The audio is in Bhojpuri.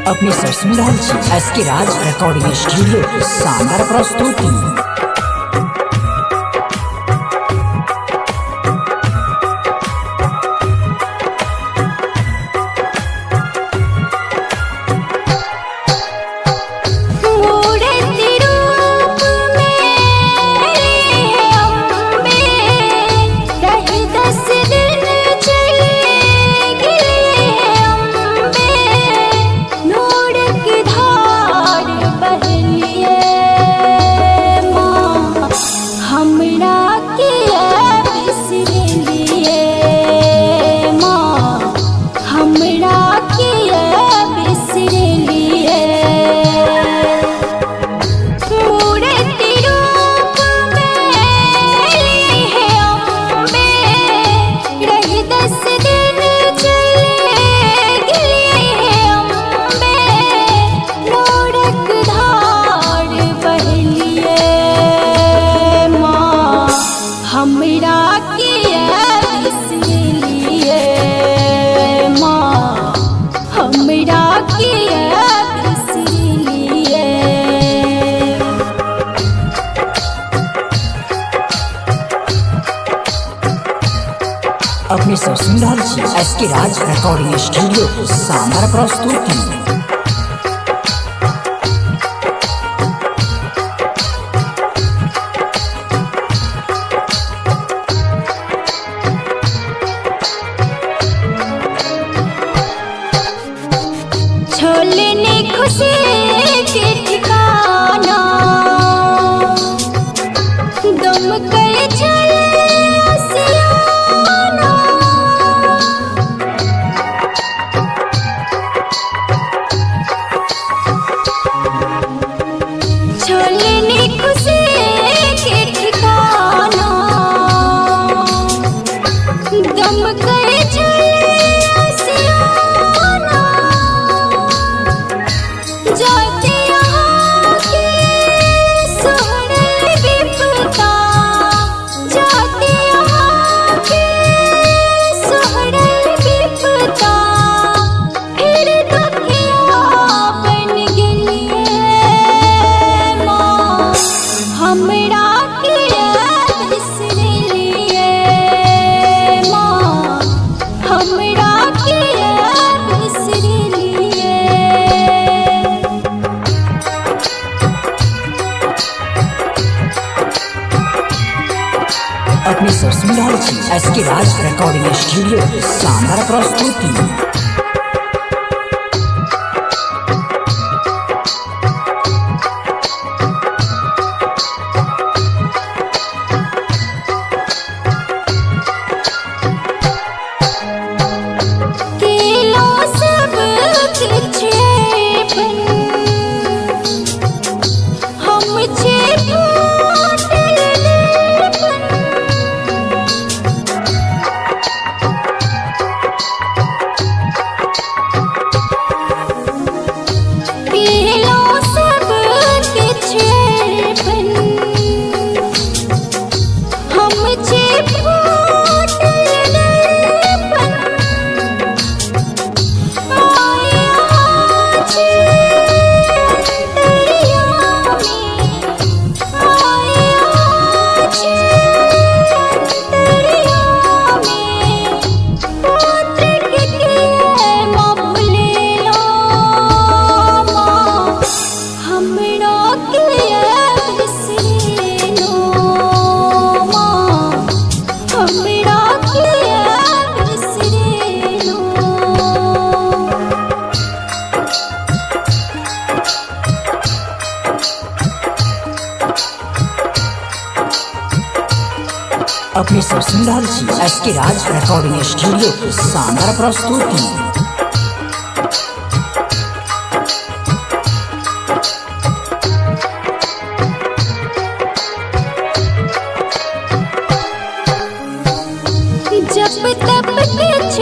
अपनी ससुराल एसके राज रिकॉर्डिंग स्टूडियो की शानदार प्रस्तुति। अपनी ससुराल एसके राज रिकॉर्डिंग स्टूडियो की शानदार प्रस्तुति। छोलने खुशी के ठिकाना दम कर चले आसियाना। छोलने खुशी के ठिकाना दम कर चले आसियाना। जाते यहाँ के सोहरे विपदा, जाते यहाँ के सोहरे विपदा, फिर दुखिया बन गेलिए माँ हमरा के बिसरलिए माँ हमरा के बिसरलिए। अपनी ससुराल एसके राज रिकॉर्डिंग स्टूडियो की शानदार प्रस्तुति। अपनी ससुराल एसके राज रिकॉर्डिंग स्टूडियो की शानदार प्रस्तुति। जब तब कुछ